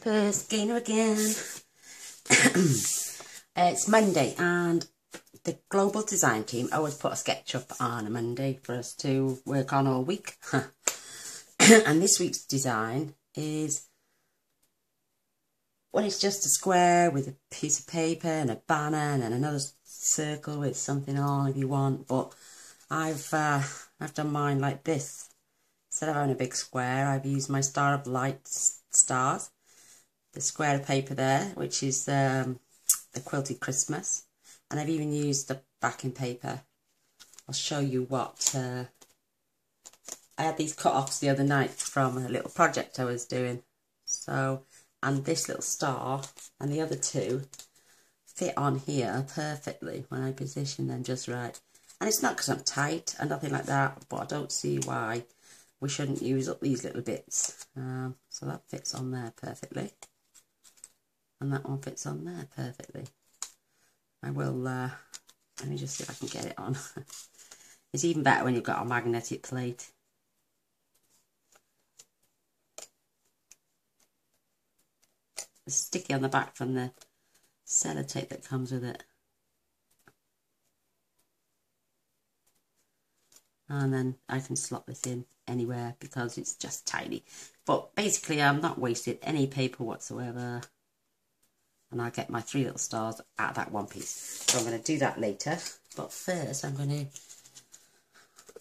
papers, Gainer again. It's Monday and the global design team always put a sketch up on a Monday for us to work on all week. And this week's design is, well, it's just a square with a piece of paper and a banner and then another circle with something on if you want, but I've done mine like this. Instead of having a big square, I've used my Star of Light stars, the square of paper there, which is the quilted Christmas, and I've even used the backing paper. I'll show you what I had these cut offs the other night from a little project I was doing. So, and this little star and the other two fit on here perfectly when I position them just right. And it's not because I'm tight and nothing like that, but I don't see why we shouldn't use up these little bits. So that fits on there perfectly. And that one fits on there perfectly. I will, let me just see if I can get it on. It's even better when you've got a magnetic plate. It's sticky on the back from the sellotape that comes with it. And then I can slot this in anywhere because it's just tiny. But basically I'm not wasting any paper whatsoever. And I'll get my 3 little stars out of that one piece. So I'm going to do that later. But first I'm going to...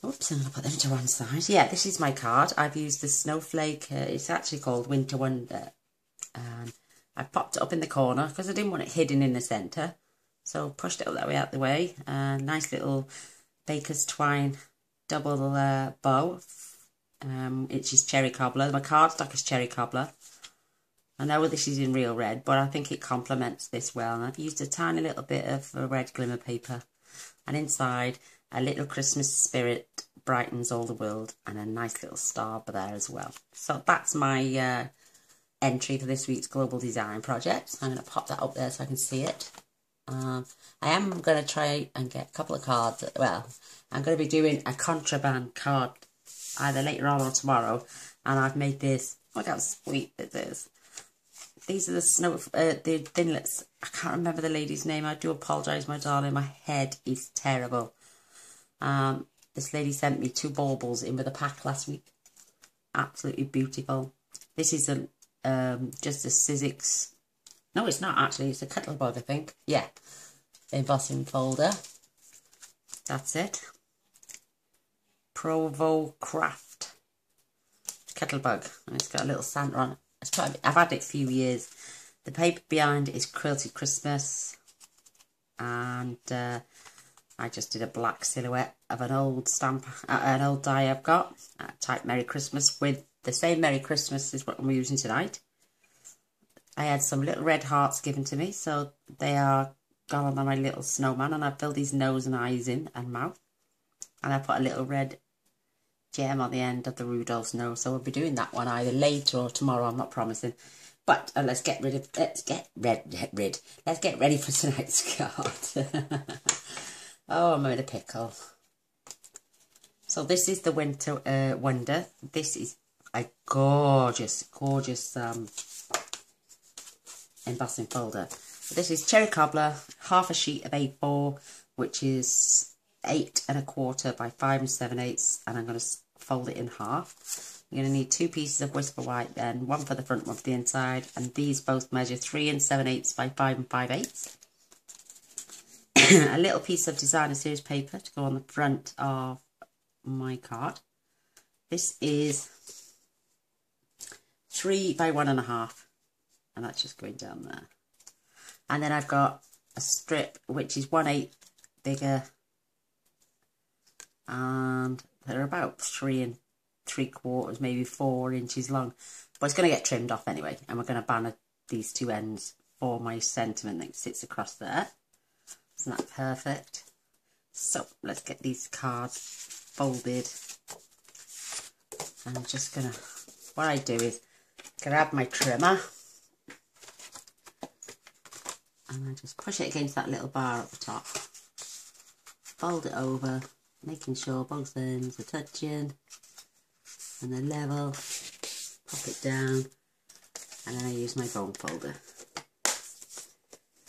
Oops, I'm going to put them to one side. Yeah, this is my card. I've used the snowflake. It's actually called Winter Wonder. And I popped it up in the corner because I didn't want it hidden in the centre. So pushed it up that way out the way. Nice little baker's twine double bow. It's just cherry cobbler. My cardstock is cherry cobbler. I know this is in real red, but I think it complements this well. And I've used a tiny little bit of red glimmer paper. And inside, a little Christmas spirit brightens all the world. And a nice little star there as well. So that's my entry for this week's global design project. I'm going to pop that up there so I can see it. I am going to try and get a couple of cards. Well, I'm going to be doing a contraband card either later on or tomorrow. And I've made this. Look how sweet this is. These are the thinlets. I can't remember the lady's name. I do apologise, my darling. My head is terrible. This lady sent me 2 baubles in with a pack last week. Absolutely beautiful. This is just a Sizzix. No, it's not actually. It's a Kettlebug, I think. Yeah. Embossing folder. That's it. Provo Craft Kettlebug. And it's got a little Santa on it. I've had it a few years. The paper behind is Quilted Christmas. And I just did a black silhouette of an old stamp, an old die I've got. Type Merry Christmas with the same Merry Christmas is what I'm using tonight. I had some little red hearts given to me, so they are gone on my little snowman, and I filled his nose and eyes in and mouth. And I put a little red gem on the end of the Rudolph's nose, so we'll be doing that one either later or tomorrow. I'm not promising, but let's get ready for tonight's card. Oh, I'm in a pickle. So this is the Winter Wonder. This is a gorgeous embossing folder. This is cherry cobbler, half a sheet of A4, which is 8 1/4 by 5 7/8, and I'm going to fold it in half. You're going to need 2 pieces of whisper white, then 1 for the front, 1 for the inside, and these both measure 3 7/8 by 5 5/8. A little piece of designer series paper to go on the front of my card. This is 3 by 1 1/2, and that's just going down there. And then I've got a strip which is 1/8 bigger, and they're about 3 3/4, maybe 4 inches long, but it's going to get trimmed off anyway, and we're going to banner these 2 ends for my sentiment that sits across there. Isn't that perfect? So let's get these cards folded, and I'm just going to, what I do is grab my trimmer and I just push it against that little bar at the top, fold it over, making sure both ends are touching and they're level, pop it down, And then I use my bone folder.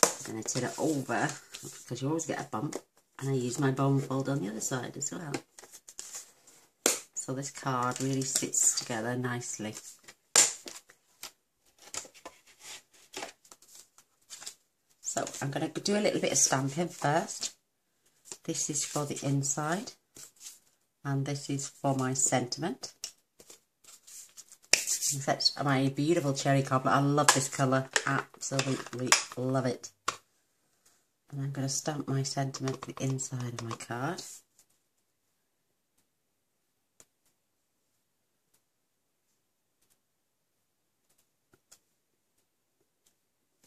I'm going to turn it over, because you always get a bump. And I use my bone folder on the other side as well. So this card really sits together nicely. So I'm going to do a little bit of stamping first. This is for the inside. And this is for my sentiment. That's my beautiful cherry cobbler. I love this colour. Absolutely love it. And I'm going to stamp my sentiment to the inside of my card.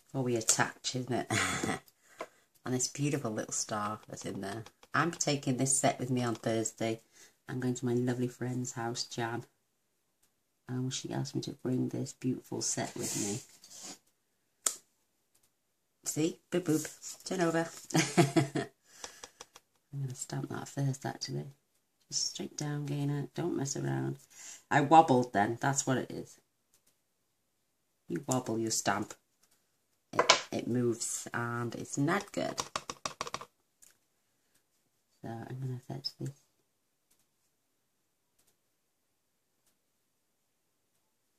Before we attach, isn't it? And this beautiful little star that's in there. I'm taking this set with me on Thursday. I'm going to my lovely friend's house, Jan. And she asked me to bring this beautiful set with me. See? Boop boop. Turn over. I'm going to stamp that first, actually. Just straight down, Gainer. Don't mess around. I wobbled then. That's what it is. You wobble, you stamp. It moves and it's not good. So I'm going to fetch this.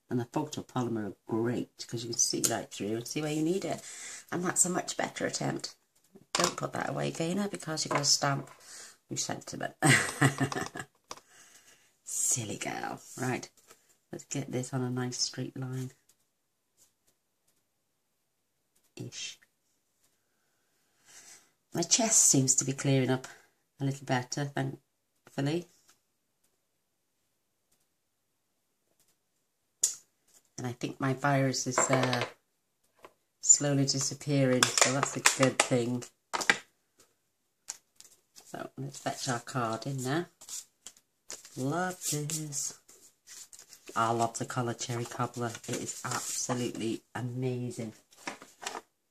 And the photopolymer are great because you can see right through and see where you need it. And that's a much better attempt. Don't put that away, Gainer, because you're going to stamp your sentiment. Silly girl. Right, let's get this on a nice straight line. Ish. My chest seems to be clearing up a little better, thankfully. And I think my virus is slowly disappearing, so that's a good thing. So let's fetch our card in there. Love this. I love the colour cherry cobbler. It is absolutely amazing.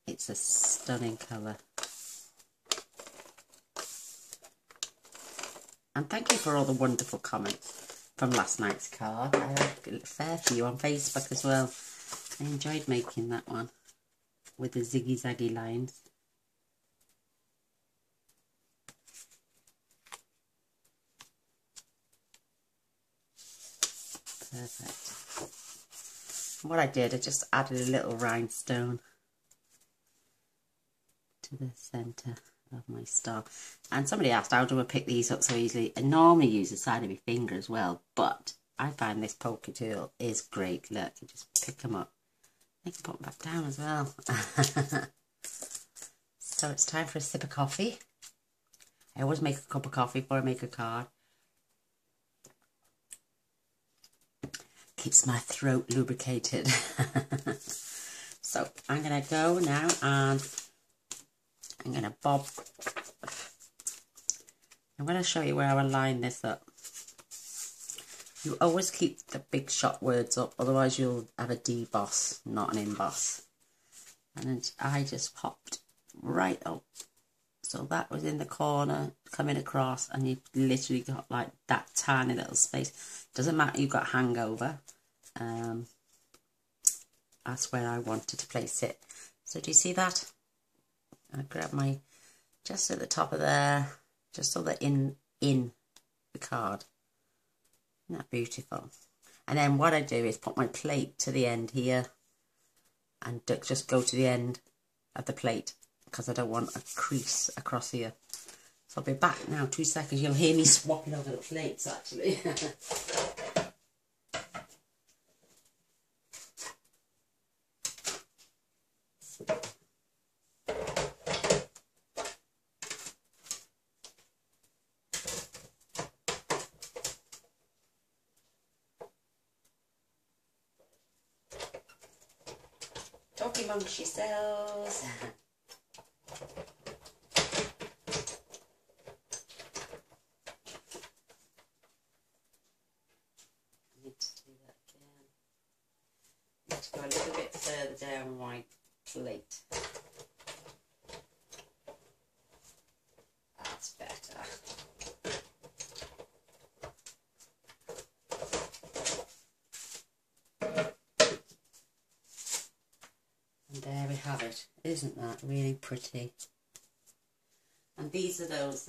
It's a stunning colour. And thank you for all the wonderful comments from last night's card. I had a fair few on Facebook as well. I enjoyed making that one with the ziggy-zaggy lines. Perfect. And what I did, I just added a little rhinestone to the centre of my star. And somebody asked, how do I pick these up so easily? I normally use the side of my finger as well, but I find this poker tool is great. Look, you just pick them up. I can put them back down as well. So it's time for a sip of coffee. I always make a cup of coffee before I make a card. Keeps my throat lubricated. So I'm going to go now and I'm going to bob. I'm going to show you where I will line this up. You always keep the big shot words up, otherwise you'll have a deboss, not an emboss. And then I just popped right up. So that was in the corner, coming across, and you've literally got like that tiny little space. Doesn't matter, you've got hangover. That's where I wanted to place it. So do you see that? I grab my, just at the top of there, just so that in the card. Isn't that beautiful? And then what I do is put my plate to the end here and just go to the end of the plate because I don't want a crease across here. So I'll be back now, 2 seconds. You'll hear me swapping over the plates actually. Talk amongst yourselves. I need to do that again. I need to go a little bit further down my plate. That's better. And there we have it. Isn't that really pretty? And these are those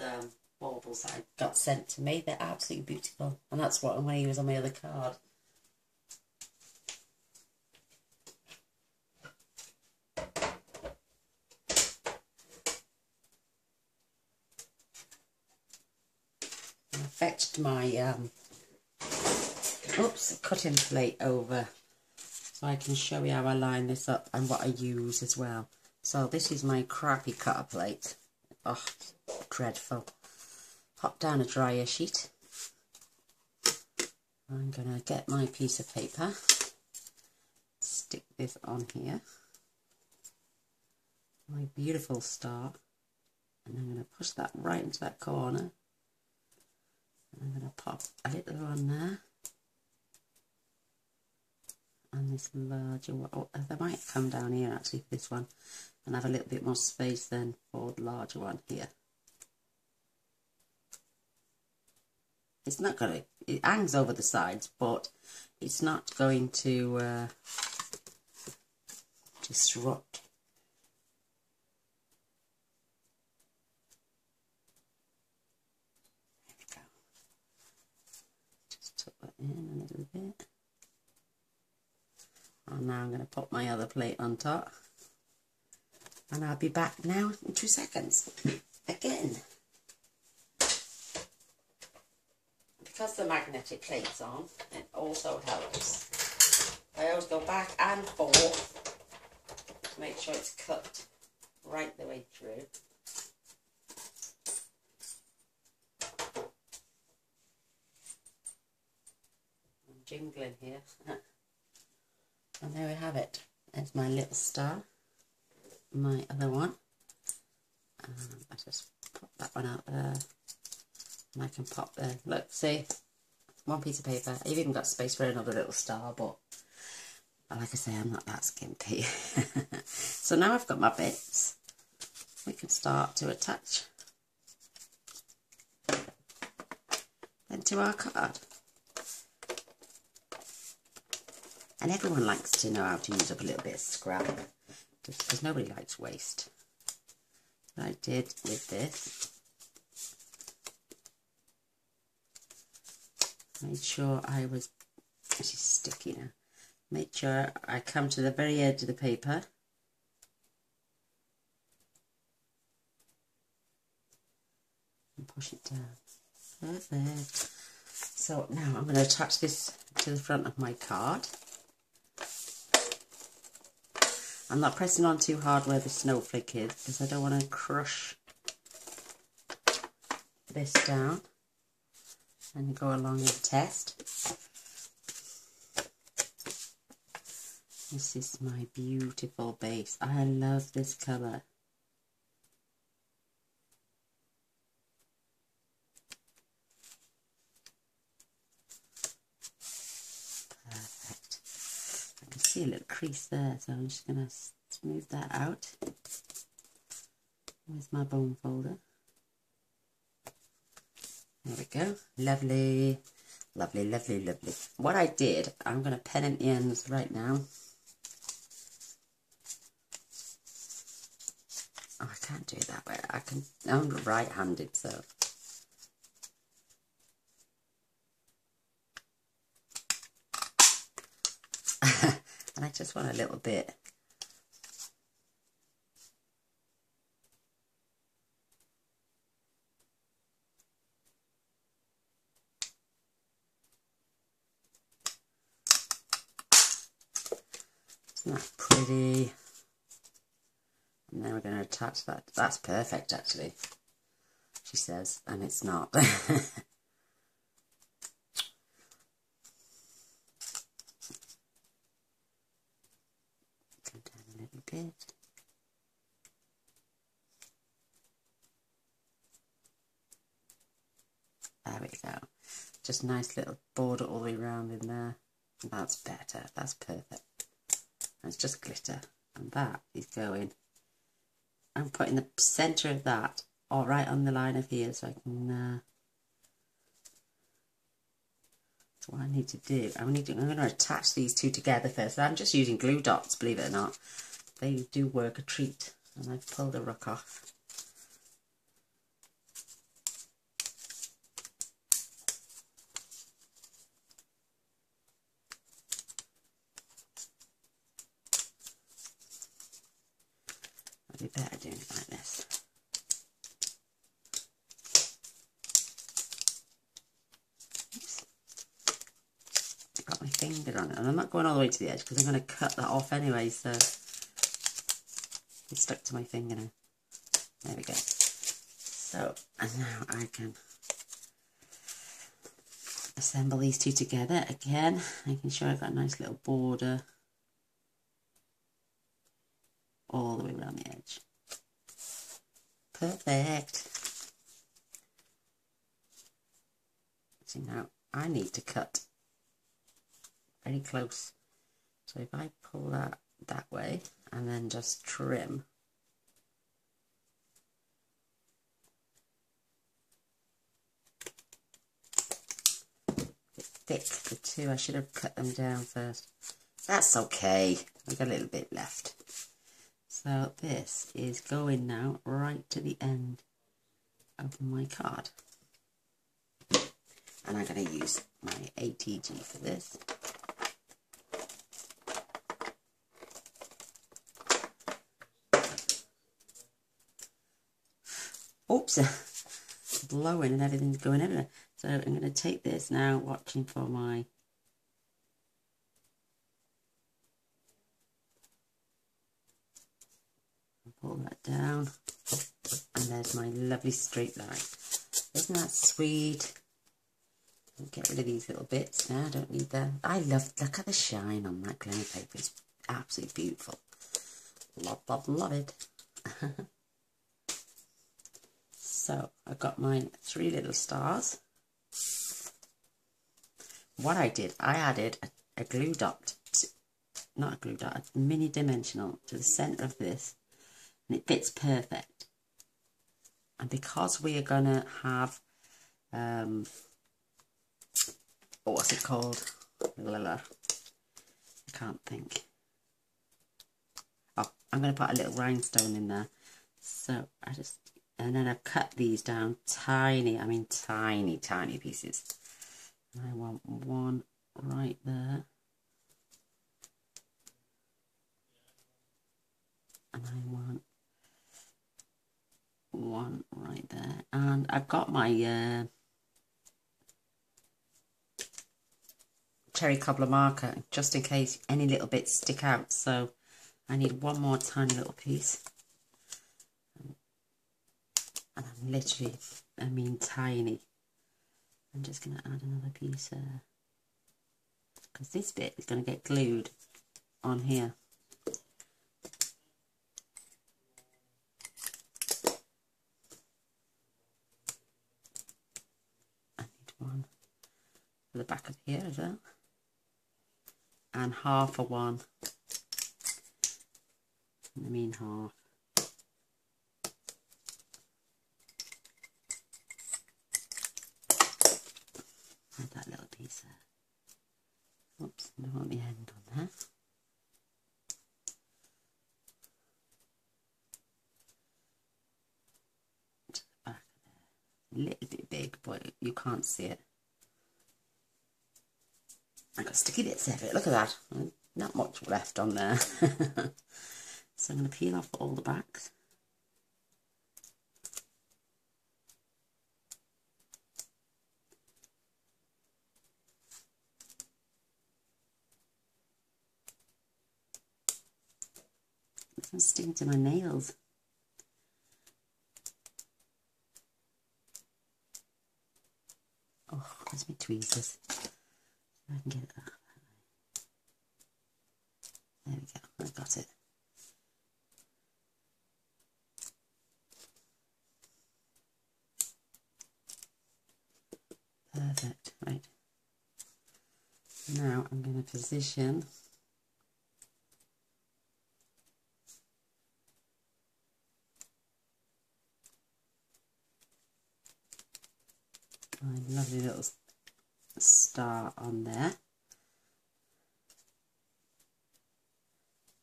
baubles I got sent to me. They're absolutely beautiful. And that's what I'm going to use on my other card. I fetched my cutting plate over so I can show you how I line this up and what I use as well. So this is my crappy cutter plate. Oh, dreadful. Pop down a dryer sheet. I'm going to get my piece of paper, stick this on here, my beautiful star, and I'm going to push that right into that corner. And I'm going to pop a little on there. And this larger one, oh, they might come down here actually for this one, and have a little bit more space then for the larger one here. It's not going to, it hangs over the sides, but it's not going to disrupt. There we go. Just tuck that in a little bit. And now I'm going to put my other plate on top. And I'll be back now in 2 seconds. Again. Because the magnetic plate's on, it also helps. I always go back and forth to make sure it's cut right the way through. I'm jingling here. And there we have it. There's my little star. My other one. I just pop that one out there. And I can pop there. Look, see? One piece of paper. I've even got space for another little star, but like I say, I'm not that skimpy. So now I've got my bits. We can start to attach then to our card. And everyone likes to know how to use up a little bit of scrap, because nobody likes waste. What I did with this, made sure I was, she's sticky now, made sure I come to the very edge of the paper. And push it down. Perfect. So now I'm going to attach this to the front of my card. I'm not pressing on too hard where the snowflake is, because I don't want to crush this down and go along the test. This is my beautiful base. I love this colour. Perfect. I can see a little crease there, so I'm just going to smooth that out with my bone folder. There we go. Lovely. Lovely, lovely, lovely. What I did, I'm going to pen in the ends right now. Oh, I can't do it that way. I'm right-handed, so. And I just want a little bit. Isn't that pretty? And then we're going to attach that. That's perfect, actually, she says, and it's not. Come down a little bit. There we go. Just nice little border all the way around in there. That's better. That's perfect. It's just glitter, and that is going. I'm putting the centre of that all right on the line of here, so I can. That's what I need to do. I'm going to attach these two together first. I'm just using glue dots, believe it or not, they do work a treat. And I've pulled a rook off. I'd be better doing it like this. Oops. I've got my finger on it, and I'm not going all the way to the edge because I'm going to cut that off anyway, so it's stuck to my finger now. There we go. So, and now I can assemble these two together again, making sure I've got a nice little border all the way around the edge. Perfect. See, now I need to cut very close. So if I pull that way and then just trim. Thick, the two, I should have cut them down first. That's okay, I've got a little bit left. So this is going now right to the end of my card. And I'm going to use my ATG for this. Oops, blowing and everything's going everywhere. So I'm going to take this now, watching for my pull that down, and there's my lovely straight line. Isn't that sweet? I'll get rid of these little bits now, I don't need them. Look at the shine on that glimmer paper, it's absolutely beautiful. Love it. So I've got my 3 little stars. What I did, I added a glue dot, not a glue dot, a mini dimensional to the centre of this, and it fits perfect. And because we are going to have, what's it called? I can't think. Oh, I'm going to put a little rhinestone in there. So and then I've cut these down tiny, I mean tiny pieces. And I want one right there. And I want one right there. And I've got my cherry cobbler marker, just in case any little bits stick out. So I need one more tiny little piece. And I'm literally, I mean tiny. I'm just going to add another piece there, because this bit is going to get glued on here. I need one for the back of here as well, and half of one, I mean half. That little piece there. Oops, I don't want the end on there. To the back there. A little bit big, but you can't see it. I've got sticky bits everywhere. Look at that. Not much left on there. So I'm going to peel off all the backs. I'm sticking to my nails. Oh, where's my tweezers? I can get it that way. There we go, I've got it. Perfect, right. Now I'm going to position my lovely little star on there.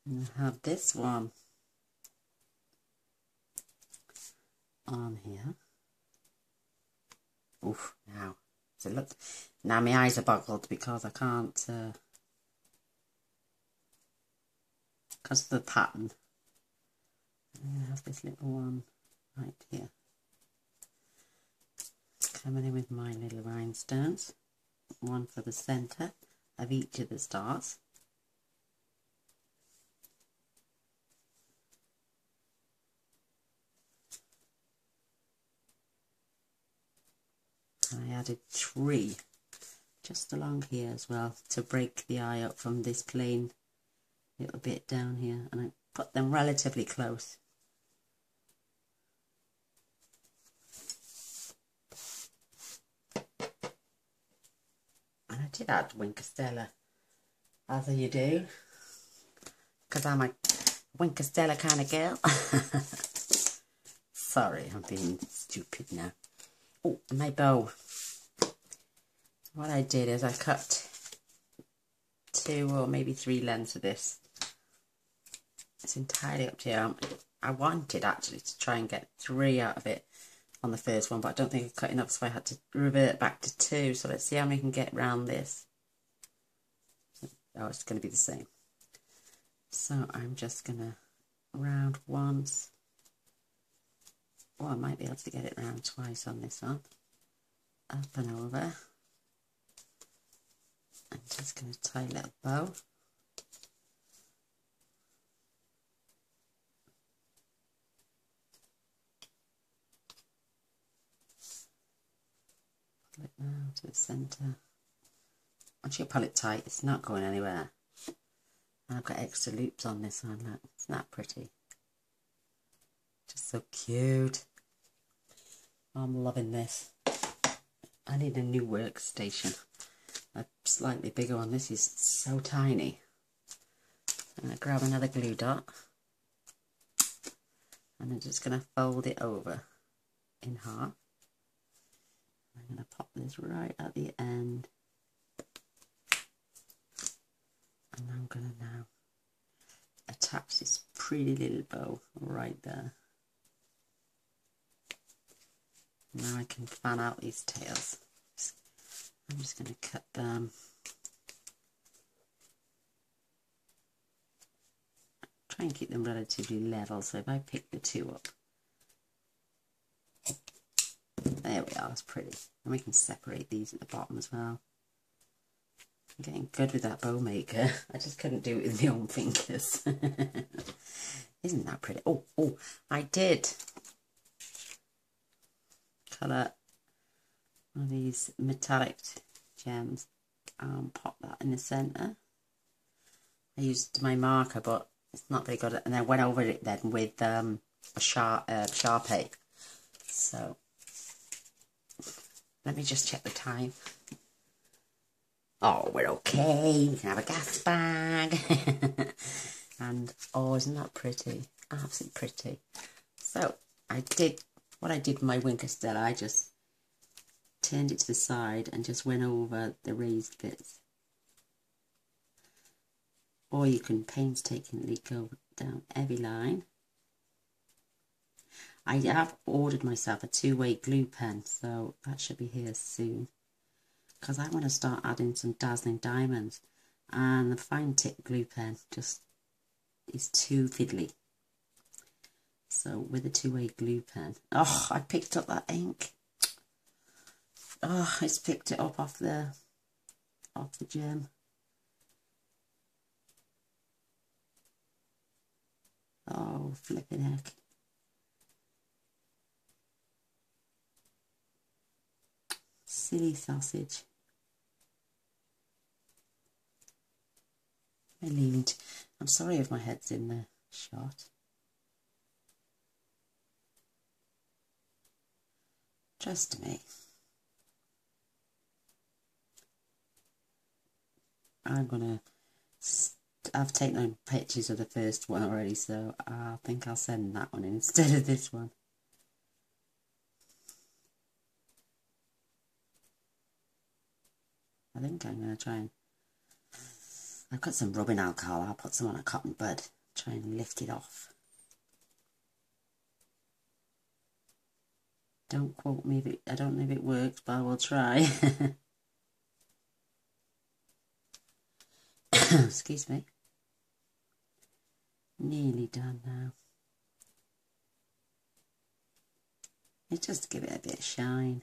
And I have this one on here. Oof, now. So look, now my eyes are boggled because I can't, because of the pattern. I'm going to have this little one right here. Coming in with my little rhinestones. One for the centre of each of the stars. And I added 3 just along here as well to break the eye up from this plain little bit down here, and I put them relatively close. And I did add Winkostella, as you do, because I'm a Winkostella kind of girl. Sorry, I'm being stupid now. Oh, my bow. What I did is I cut 2 or maybe 3 lengths of this. It's entirely up to you. I wanted actually to try and get 3 out of it on the first one, but I don't think I cut enough, so I had to revert back to 2. So let's see how we can get round this. Oh, it's going to be the same. So I'm just going to round once. Oh, I might be able to get it round twice on this one. Up and over. I'm just going to tie a little bow. Pull it round to the centre. Once you pull it tight, it's not going anywhere. And I've got extra loops on this one, look. Isn't that pretty? Just so cute. I'm loving this. I need a new workstation. A slightly bigger one. This is so tiny. I'm going to grab another glue dot. And I'm just going to fold it over in half. I'm going to pop this right at the end. And I'm going to now attach this pretty little bow right there. Now I can fan out these tails. I'm just going to cut them. Try and keep them relatively level, so if I pick the 2 up. There we are, that's pretty. And we can separate these at the bottom as well. I'm getting good with that bow maker. I just couldn't do it with my own fingers. Isn't that pretty? Oh, I did colour one of these metallic gems and pop that in the centre. I used my marker, but it's not very good, and I went over it then with a Sharpie. So let me just check the time. Oh, we're okay. We can have a gas bag. And oh, isn't that pretty? Absolutely pretty. So what I did with my Winkostella, I just turned it to the side and just went over the raised bits. Or you can painstakingly go down every line. I have ordered myself a 2-way glue pen, so that should be here soon. Because I want to start adding some dazzling diamonds. And the fine tip glue pen just is too fiddly. So with a 2-way glue pen. Oh, I picked up that ink. Oh, I just picked it up off the gem. Oh, flipping heck. Silly sausage. I'm sorry if my head's in the shot. Trust me. I've taken pictures of the first one already, so I think I'll send that one instead of this one. I think I'm going to try and... I've got some rubbing alcohol. I'll put some on a cotton bud Try and lift it off. Don't quote me if it, I don't know if it works, but I will try. Excuse me. Nearly done now. It's just to give it a bit of shine.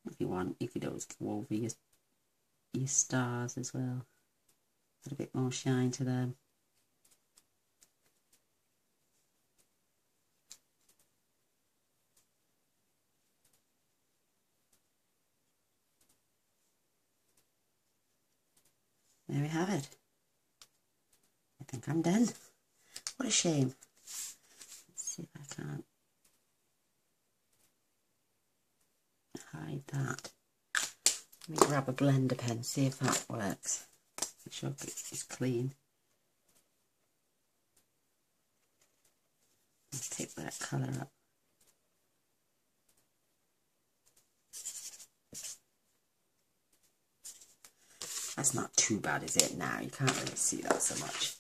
If you want, you could always go over your stars as well. Add a bit more shine to them. There we have it. I think I'm done. What a shame. Let's see if I can't hide that. Let me grab a blender pen, see if that works. Make sure it's clean. Let's pick that colour up. That's not too bad, is it? Now you can't really see that so much.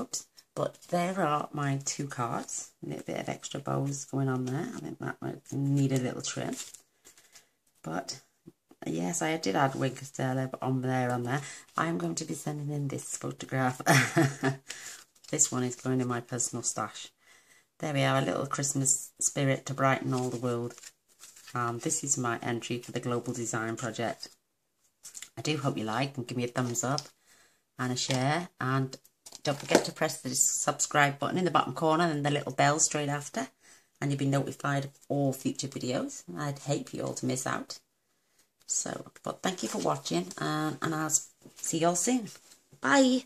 Oops. But there are my 2 cards. A little bit of extra bows going on there. I think that might need a little trim. But yes, I did add Winkers Tailor on there. I'm going to be sending in this photograph. This one is going in my personal stash. There we are, a little Christmas spirit to brighten all the world. This is my entry for the Global Design Project. I do hope you like and give me a thumbs up and a share. And don't forget to press the subscribe button in the bottom corner and the little bell straight after. And you'll be notified of all future videos. I'd hate for you all to miss out. So, but thank you for watching and I'll see you all soon. Bye.